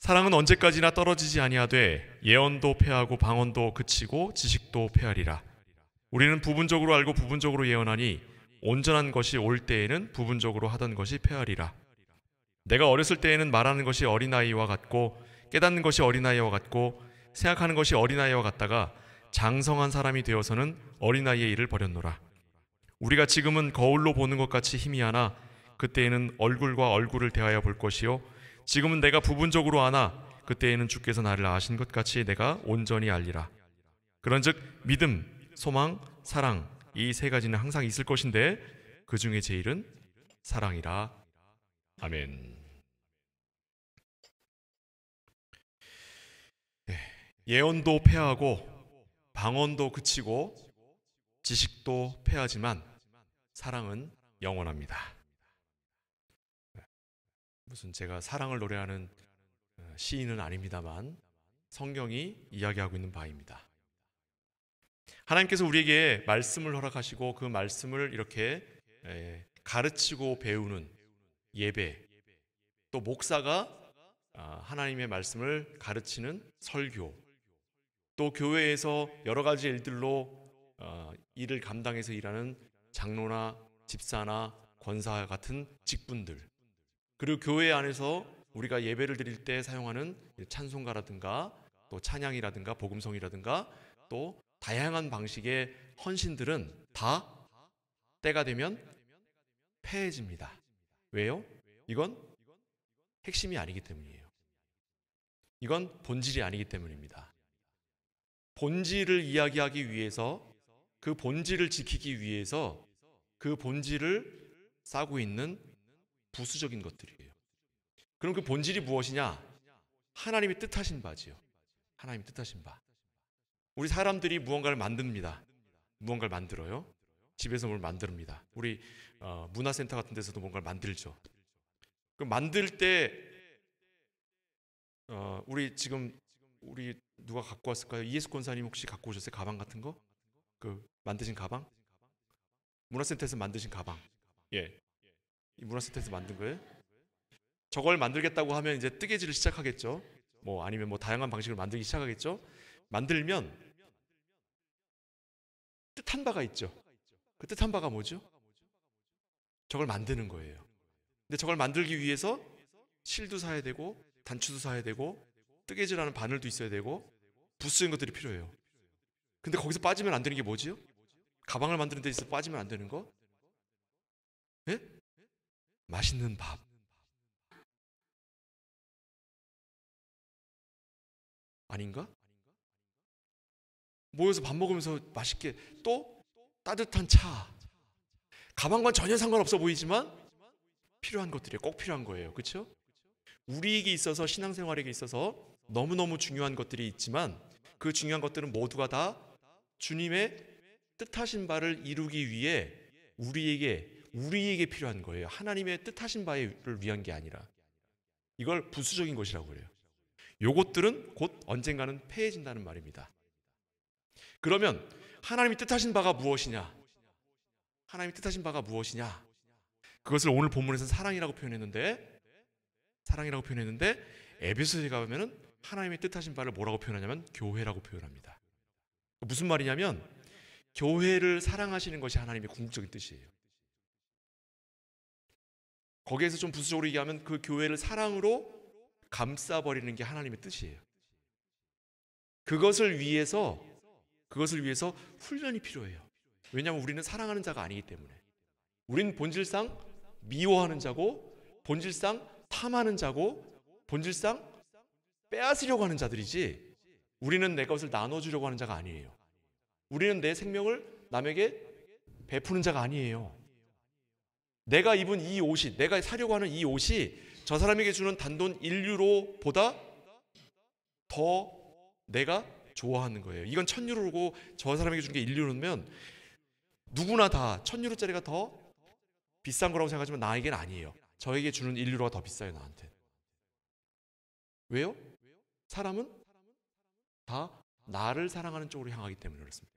사랑은 언제까지나 떨어지지 아니하되 예언도 패하고 방언도 그치고 지식도 패하리라. 우리는 부분적으로 알고 부분적으로 예언하니 온전한 것이 올 때에는 부분적으로 하던 것이 패하리라. 내가 어렸을 때에는 말하는 것이 어린아이와 같고 깨닫는 것이 어린아이와 같고 생각하는 것이 어린아이와 같다가 장성한 사람이 되어서는 어린아이의 일을 버렸노라. 우리가 지금은 거울로 보는 것 같이 희미하나 그때에는 얼굴과 얼굴을 대하여 볼 것이요 지금은 내가 부분적으로 아나 그때에는 주께서 나를 아신 것 같이 내가 온전히 알리라. 그런즉 믿음, 소망, 사랑 이 세 가지는 항상 있을 것인데 그 중에 제일은 사랑이라. 아멘. 예언도 패하고 방언도 그치고 지식도 패하지만 사랑은 영원합니다. 무슨 제가 사랑을 노래하는 시인은 아닙니다만 성경이 이야기하고 있는 바입니다. 하나님께서 우리에게 말씀을 허락하시고 그 말씀을 이렇게 가르치고 배우는 예배, 또 목사가 하나님의 말씀을 가르치는 설교, 또 교회에서 여러 가지 일들로 일을 감당해서 일하는 장로나 집사나 권사 같은 직분들, 그리고 교회 안에서 우리가 예배를 드릴 때 사용하는 찬송가라든가 또 찬양이라든가 복음성이라든가 또 다양한 방식의 헌신들은 다 때가 되면 패해집니다. 왜요? 이건 핵심이 아니기 때문이에요. 이건 본질이 아니기 때문입니다. 본질을 이야기하기 위해서, 그 본질을 지키기 위해서 그 본질을 싸고 있는 부수적인 것들이에요. 그럼 그 본질이 무엇이냐? 하나님이 뜻하신 바지요. 하나님이 뜻하신 바. 우리 사람들이 무언가를 만듭니다. 무언가를 만들어요. 집에서 뭘 만듭니다. 우리 문화센터 같은 데서도 뭔가를 만들죠. 그 만들 때 우리 누가 갖고 왔을까요? 이예수 권사님 혹시 갖고 오셨어요? 가방 같은 거? 그 만드신 가방? 문화센터에서 만드신 가방. 예. 이 문화센터에서 만든 거예요? 저걸 만들겠다고 하면 이제 뜨개질을 시작하겠죠. 아니면 다양한 방식으로 만들기 시작하겠죠. 만들면 뜻한 바가 있죠. 그 뜻한 바가 뭐죠? 저걸 만드는 거예요. 근데 저걸 만들기 위해서 실도 사야 되고 단추도 사야 되고 뜨개질하는 바늘도 있어야 되고 부수적인 것들이 필요해요. 근데 거기서 빠지면 안 되는 게 뭐지요? 가방을 만드는 데 있어서 빠지면 안 되는 거? 예? 맛있는 밥. 아닌가? 모여서 밥 먹으면서 맛있게, 또 따뜻한 차. 가방과 전혀 상관없어 보이지만 필요한 것들이에요. 꼭 필요한 거예요. 그렇죠? 우리에게 있어서, 신앙생활에게 있어서 너무너무 중요한 것들이 있지만 그 중요한 것들은 모두가 다 주님의 뜻하신 바를 이루기 위해 우리에게 필요한 거예요. 하나님의 뜻하신 바를 위한 게 아니라. 이걸 부수적인 것이라고 그래요. 요것들은 곧 언젠가는 패해진다는 말입니다. 그러면 하나님이 뜻하신 바가 무엇이냐? 하나님이 뜻하신 바가 무엇이냐? 그것을 오늘 본문에서는 사랑이라고 표현했는데 에베소서에 가면은 하나님의 뜻하신 바를 뭐라고 표현하냐면 교회라고 표현합니다. 무슨 말이냐면 교회를 사랑하시는 것이 하나님의 궁극적인 뜻이에요. 거기에서 좀 부수적으로 얘기하면 그 교회를 사랑으로 감싸버리는 게 하나님의 뜻이에요. 그것을 위해서 훈련이 필요해요. 왜냐하면 우리는 사랑하는 자가 아니기 때문에. 우리는 본질상 미워하는 자고, 본질상 탐하는 자고, 본질상 빼앗으려고 하는 자들이지, 우리는 내 것을 나눠주려고 하는 자가 아니에요. 우리는 내 생명을 남에게 베푸는 자가 아니에요. 내가 입은 이 옷이, 내가 사려고 하는 이 옷이 저 사람에게 주는 단돈 1유로보다 더 내가 좋아하는 거예요. 이건 1000유로고 저 사람에게 주는 게 1유로면 누구나 다 1000유로짜리가 더 비싼 거라고 생각하지만 나에게는 아니에요. 저에게 주는 1유로가 더 비싸요, 나한테. 왜요? 사람은 다 나를 사랑하는 쪽으로 향하기 때문에 그렇습니다.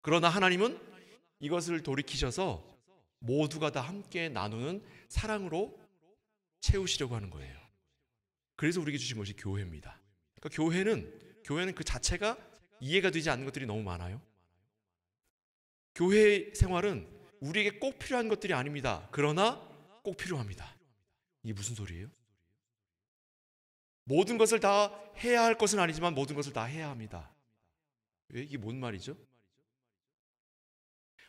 그러나 하나님은 이것을 돌이키셔서 모두가 다 함께 나누는 사랑으로 채우시려고 하는 거예요. 그래서 우리에게 주신 것이 교회입니다. 그러니까 교회는 그 자체가 이해가 되지 않는 것들이 너무 많아요. 교회 생활은 우리에게 꼭 필요한 것들이 아닙니다. 그러나 꼭 필요합니다. 이게 무슨 소리예요? 모든 것을 다 해야 할 것은 아니지만 모든 것을 다 해야 합니다. 왜? 이게 뭔 말이죠?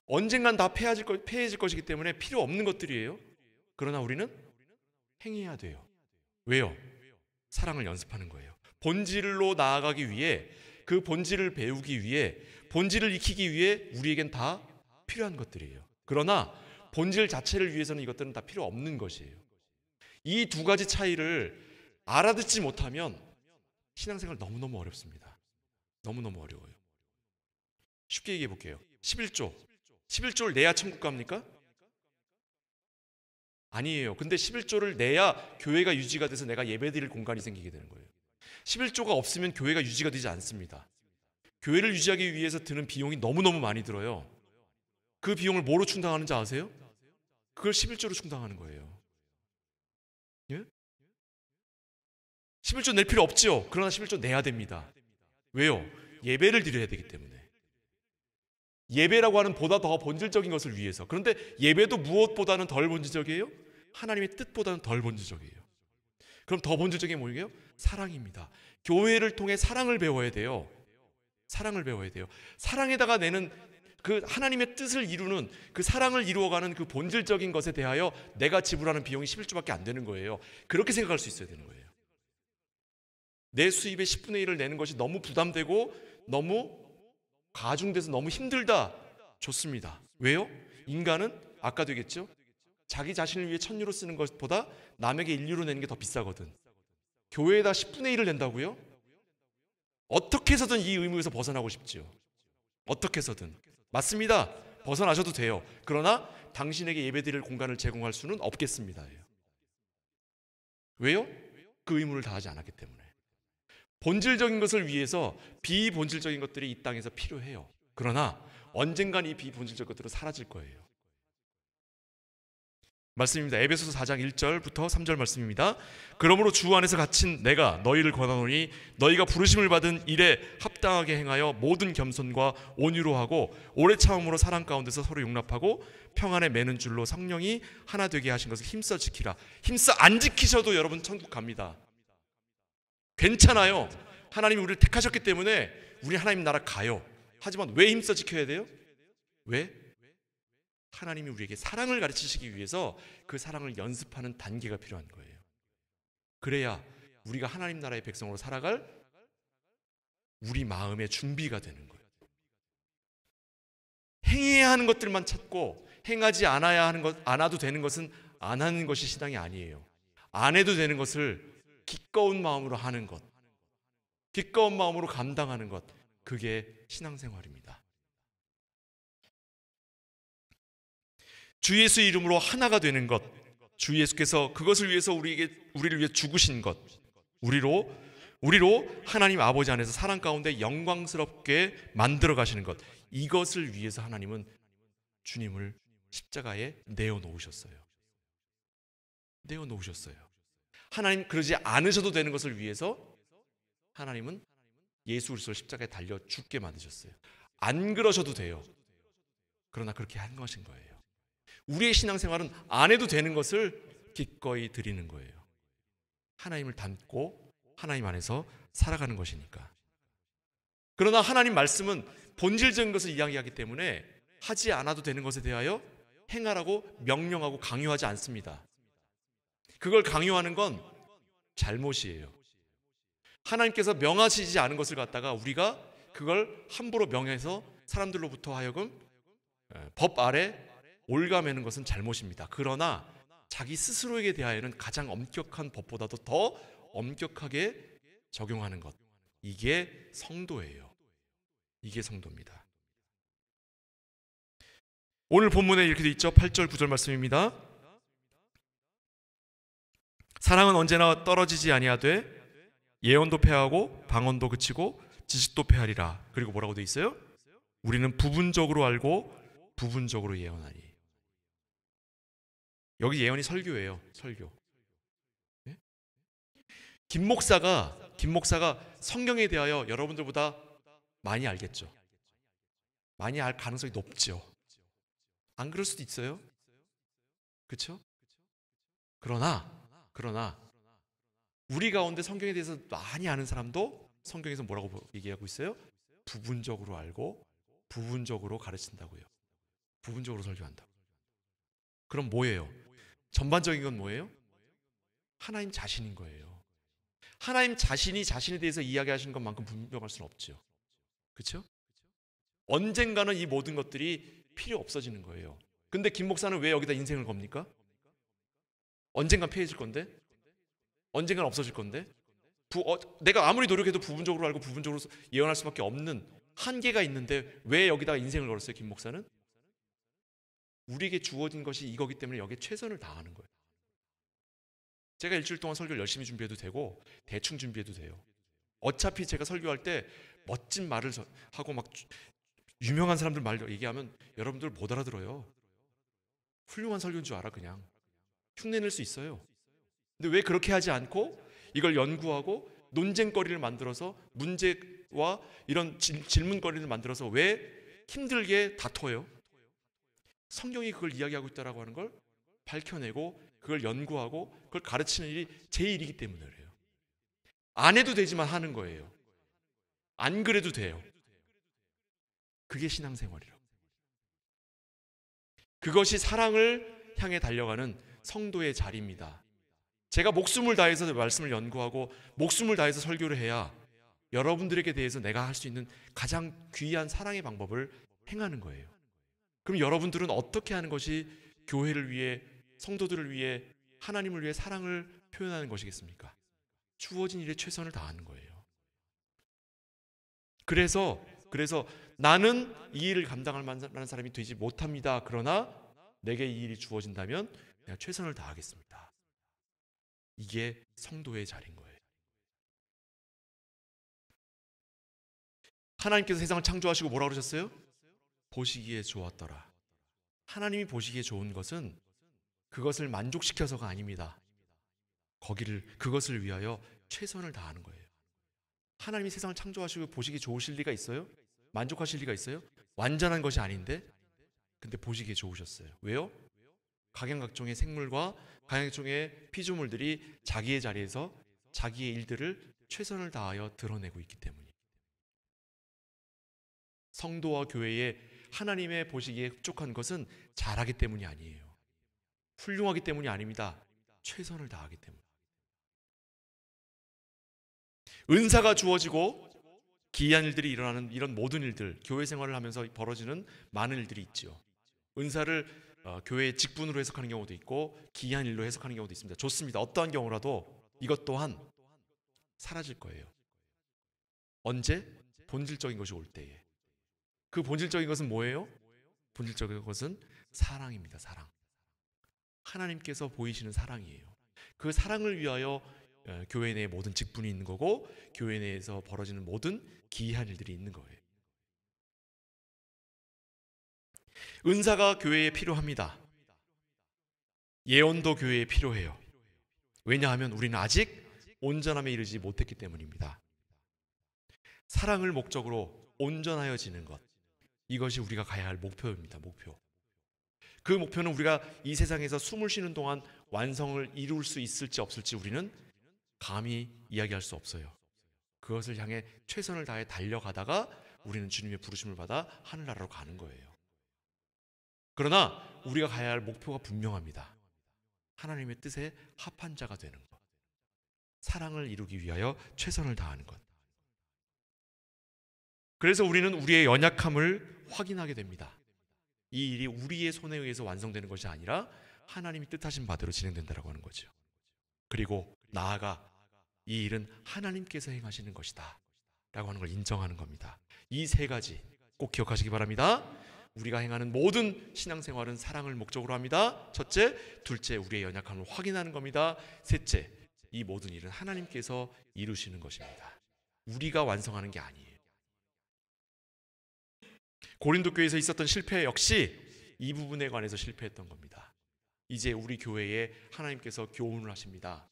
언젠간 다 폐해질 것이기 때문에 필요 없는 것들이에요. 그러나 우리는 행해야 돼요. 왜요? 사랑을 연습하는 거예요. 본질로 나아가기 위해, 그 본질을 배우기 위해, 본질을 익히기 위해 우리에겐 다 필요한 것들이에요. 그러나 본질 자체를 위해서는 이것들은 다 필요 없는 것이에요. 이 두 가지 차이를 알아듣지 못하면 신앙생활 너무너무 어렵습니다. 너무너무 어려워요. 쉽게 얘기해 볼게요. 11조를 내야 천국 갑니까? 아니에요. 근데 11조를 내야 교회가 유지가 돼서 내가 예배드릴 공간이 생기게 되는 거예요. 11조가 없으면 교회가 유지가 되지 않습니다. 교회를 유지하기 위해서 드는 비용이 너무너무 많이 들어요. 그 비용을 뭐로 충당하는지 아세요? 그걸 11조로 충당하는 거예요. 예? 11조 낼 필요 없죠. 그러나 11조 내야 됩니다. 왜요? 예배를 드려야 되기 때문에. 예배라고 하는 보다 더 본질적인 것을 위해서. 그런데 예배도 무엇보다는 덜 본질적이에요? 하나님의 뜻보다는 덜 본질적이에요. 그럼 더 본질적인 게 뭐예요? 사랑입니다. 교회를 통해 사랑을 배워야 돼요. 사랑을 배워야 돼요. 사랑에다가 내는 그 하나님의 뜻을 이루는, 그 사랑을 이루어가는 그 본질적인 것에 대하여 내가 지불하는 비용이 11조밖에 안 되는 거예요. 그렇게 생각할 수 있어야 되는 거예요. 내 수입의 10분의 1을 내는 것이 너무 부담되고 너무 가중돼서 너무 힘들다. 좋습니다. 왜요? 인간은 아까도 얘기했죠? 자기 자신을 위해 1000유로 쓰는 것보다 남에게 1유로 내는 게 더 비싸거든. 교회에다 10분의 1을 낸다고요? 어떻게 해서든 이 의무에서 벗어나고 싶지요. 어떻게 해서든. 맞습니다. 벗어나셔도 돼요. 그러나 당신에게 예배드릴 공간을 제공할 수는 없겠습니다. 왜요? 그 의무를 다하지 않았기 때문에. 본질적인 것을 위해서 비본질적인 것들이 이 땅에서 필요해요. 그러나 언젠간 이 비본질적 것들은 사라질 거예요. 말씀입니다. 에베소서 4장 1절부터 3절 말씀입니다. 그러므로 주 안에서 갇힌 내가 너희를 권하노니 너희가 부르심을 받은 일에 합당하게 행하여 모든 겸손과 온유로 하고 오래 참음으로 사랑 가운데서 서로 용납하고 평안에 매는 줄로 성령이 하나 되게 하신 것을 힘써 지키라. 힘써 안 지키셔도 여러분 천국 갑니다. 괜찮아요. 하나님이 우리를 택하셨기 때문에 우리 하나님 나라 가요. 하지만 왜 힘써 지켜야 돼요? 왜? 하나님이 우리에게 사랑을 가르치시기 위해서 그 사랑을 연습하는 단계가 필요한 거예요. 그래야 우리가 하나님 나라의 백성으로 살아갈 우리 마음의 준비가 되는 거예요. 행해야 하는 것들만 찾고 행하지 않아도 되는 것은 안 하는 것이 신앙이 아니에요. 안 해도 되는 것을 기꺼운 마음으로 하는 것, 기꺼운 마음으로 감당하는 것, 그게 신앙생활입니다. 주 예수 이름으로 하나가 되는 것, 주 예수께서 그것을 위해서 우리를 위해 죽으신 것, 우리로 하나님 아버지 안에서 사랑 가운데 영광스럽게 만들어 가시는 것, 이것을 위해서 하나님은 주님을 십자가에 내어놓으셨어요. 하나님 그러지 않으셔도 되는 것을 위해서 하나님은 예수 그리스도를 십자가에 달려 죽게 만드셨어요. 안 그러셔도 돼요. 그러나 그렇게 한 것인 거예요. 우리의 신앙생활은 안 해도 되는 것을 기꺼이 드리는 거예요. 하나님을 닮고 하나님 안에서 살아가는 것이니까. 그러나 하나님 말씀은 본질적인 것을 이야기하기 때문에 하지 않아도 되는 것에 대하여 행하라고 명령하고 강요하지 않습니다. 그걸 강요하는 건 잘못이에요. 하나님께서 명하시지 않은 것을 갖다가 우리가 그걸 함부로 명해서 사람들로부터 하여금 법 아래 올가매는 것은 잘못입니다. 그러나 자기 스스로에게 대하여는 가장 엄격한 법보다도 더 엄격하게 적용하는 것, 이게 성도예요. 이게 성도입니다. 오늘 본문에 이렇게 돼 있죠. 8절 9절 말씀입니다. 사랑은 언제나 떨어지지 아니하되 예언도 패하고 방언도 그치고 지식도 패하리라. 그리고 뭐라고 돼 있어요? 우리는 부분적으로 알고 부분적으로 예언하니. 여기 예언이 설교예요. 설교. 김 목사가 성경에 대하여 여러분들보다 많이 알겠죠. 많이 알 가능성이 높죠. 안 그럴 수도 있어요. 그렇죠? 그러나 우리 가운데 성경에 대해서 많이 아는 사람도 성경에서 뭐라고 얘기하고 있어요? 부분적으로 알고 부분적으로 가르친다고요. 부분적으로 설교한다. 그럼 뭐예요? 전반적인 건 뭐예요? 하나님 자신인 거예요. 하나님 자신이 자신에 대해서 이야기하시는 것만큼 분명할 수는 없죠. 그렇죠? 언젠가는 이 모든 것들이 필요 없어지는 거예요. 근데 김 목사는 왜 여기다 인생을 겁니까? 언젠간 패해질 건데? 언젠간 없어질 건데? 내가 아무리 노력해도 부분적으로 알고 부분적으로 예언할 수밖에 없는 한계가 있는데 왜 여기다가 인생을 걸었어요, 김 목사는? 우리에게 주어진 것이 이거기 때문에 여기에 최선을 다하는 거예요. 제가 일주일 동안 설교를 열심히 준비해도 되고 대충 준비해도 돼요. 어차피 제가 설교할 때 멋진 말을 하고 막 유명한 사람들 말 얘기하면 여러분들 못 알아들어요. 훌륭한 설교인 줄 알아. 그냥 흉내낼 수 있어요. 근데 왜 그렇게 하지 않고 이걸 연구하고 논쟁거리를 만들어서 문제와 이런 질문거리를 만들어서 왜 힘들게 다퉈요? 성경이 그걸 이야기하고 있다라고 하는 걸 밝혀내고 그걸 연구하고 그걸 가르치는 일이 제 일이기 때문에 그래요. 안 해도 되지만 하는 거예요. 안 그래도 돼요. 그게 신앙생활이라고. 그것이 사랑을 향해 달려가는 성도의 자리입니다. 제가 목숨을 다해서 말씀을 연구하고 목숨을 다해서 설교를 해야 여러분들에게 대해서 내가 할 수 있는 가장 귀한 사랑의 방법을 행하는 거예요. 그럼 여러분들은 어떻게 하는 것이 교회를 위해, 성도들을 위해, 하나님을 위해 사랑을 표현하는 것이겠습니까? 주어진 일에 최선을 다하는 거예요. 그래서 나는 이 일을 감당할 만한 사람이 되지 못합니다. 그러나 내게 이 일이 주어진다면 내가 최선을 다하겠습니다. 이게 성도의 자리인 거예요. 하나님께서 세상을 창조하시고 뭐라고 그러셨어요? 보시기에 좋았더라. 하나님이 보시기에 좋은 것은 그것을 만족시켜서가 아닙니다. 그것을 위하여 최선을 다하는 거예요. 하나님이 세상을 창조하시고 보시기에 좋으실 리가 있어요? 만족하실 리가 있어요? 완전한 것이 아닌데? 근데 보시기에 좋으셨어요. 왜요? 각양각종의 생물과 각양각종의 피조물들이 자기의 자리에서 자기의 일들을 최선을 다하여 드러내고 있기 때문이에요. 성도와 교회에 하나님의 보시기에 흡족한 것은 잘하기 때문이 아니에요. 훌륭하기 때문이 아닙니다. 최선을 다하기 때문에. 은사가 주어지고 기이한 일들이 일어나는 이런 모든 일들, 교회 생활을 하면서 벌어지는 많은 일들이 있죠. 은사를 교회의 직분으로 해석하는 경우도 있고 기이한 일로 해석하는 경우도 있습니다. 좋습니다. 어떠한 경우라도 이것 또한 사라질 거예요. 언제? 본질적인 것이 올 때에. 그 본질적인 것은 뭐예요? 본질적인 것은 사랑입니다. 사랑. 하나님께서 보이시는 사랑이에요. 그 사랑을 위하여 교회 내에 모든 직분이 있는 거고 교회 내에서 벌어지는 모든 기이한 일들이 있는 거예요. 은사가 교회에 필요합니다. 예언도 교회에 필요해요. 왜냐하면 우리는 아직 온전함에 이르지 못했기 때문입니다. 사랑을 목적으로 온전하여지는 것, 이것이 우리가 가야 할 목표입니다. 목표. 그 목표는 우리가 이 세상에서 숨을 쉬는 동안 완성을 이룰 수 있을지 없을지 우리는 감히 이야기할 수 없어요. 그것을 향해 최선을 다해 달려가다가 우리는 주님의 부르심을 받아 하늘나라로 가는 거예요. 그러나 우리가 가야 할 목표가 분명합니다. 하나님의 뜻에 합한 자가 되는 것. 사랑을 이루기 위하여 최선을 다하는 것. 그래서 우리는 우리의 연약함을 확인하게 됩니다. 이 일이 우리의 손에 의해서 완성되는 것이 아니라 하나님이 뜻하신 바대로 진행된다고 하는 거죠. 그리고 나아가 이 일은 하나님께서 행하시는 것이다 라고 하는 걸 인정하는 겁니다. 이 세 가지 꼭 기억하시기 바랍니다. 우리가 행하는 모든 신앙생활은 사랑을 목적으로 합니다. 첫째, 둘째, 우리의 연약함을 확인하는 겁니다. 셋째, 이 모든 일은 하나님께서 이루시는 것입니다. 우리가 완성하는 게 아니에요. 고린도 교회에서 있었던 실패 역시 이 부분에 관해서 실패했던 겁니다. 이제 우리 교회에 하나님께서 교훈을 하십니다.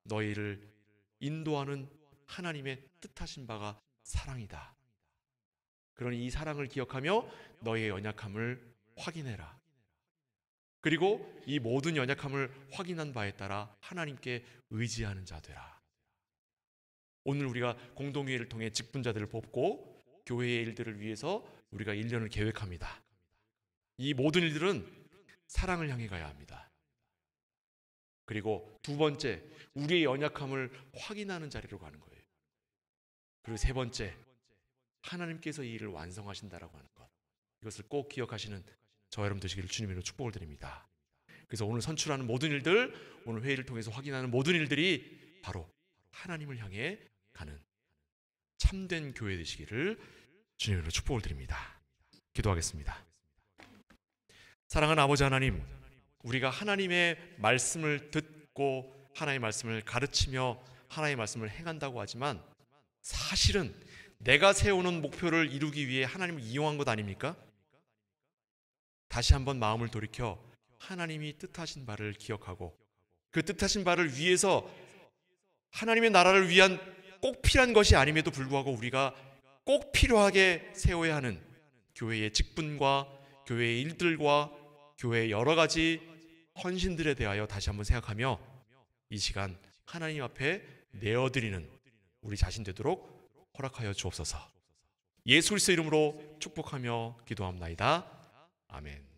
너희를 인도하는 하나님의 뜻하신 바가 사랑이다. 그러니 이 사랑을 기억하며 너의 연약함을 확인해라. 그리고 이 모든 연약함을 확인한 바에 따라 하나님께 의지하는 자 되라. 오늘 우리가 공동회의를 통해 직분자들을 뽑고 교회의 일들을 위해서 우리가 1년을 계획합니다. 이 모든 일들은 사랑을 향해 가야 합니다. 그리고 두 번째, 우리의 연약함을 확인하는 자리로 가는 거예요. 그리고 세 번째, 하나님께서 이 일을 완성하신다라고 하는 것. 이것을 꼭 기억하시는 저와 여러분 되시기를 주님으로 축복을 드립니다. 그래서 오늘 선출하는 모든 일들, 오늘 회의를 통해서 확인하는 모든 일들이 바로 하나님을 향해 가는 참된 교회 되시기를 주님으로 축복을 드립니다. 기도하겠습니다. 사랑하는 아버지 하나님, 우리가 하나님의 말씀을 듣고 하나님의 말씀을 가르치며 하나님의 말씀을 행한다고 하지만 사실은 내가 세우는 목표를 이루기 위해 하나님을 이용한 것 아닙니까? 다시 한번 마음을 돌이켜 하나님이 뜻하신 바를 기억하고 그 뜻하신 바를 위해서 하나님의 나라를 위한 꼭 필요한 것이 아님에도 불구하고 우리가 꼭 필요하게 세워야 하는 교회의 직분과 교회의 일들과 교회의 여러 가지 헌신들에 대하여 다시 한번 생각하며 이 시간 하나님 앞에 내어드리는 우리 자신 되도록 허락하여 주옵소서. 예수 그리스도 이름으로 축복하며 기도합나이다. 아멘.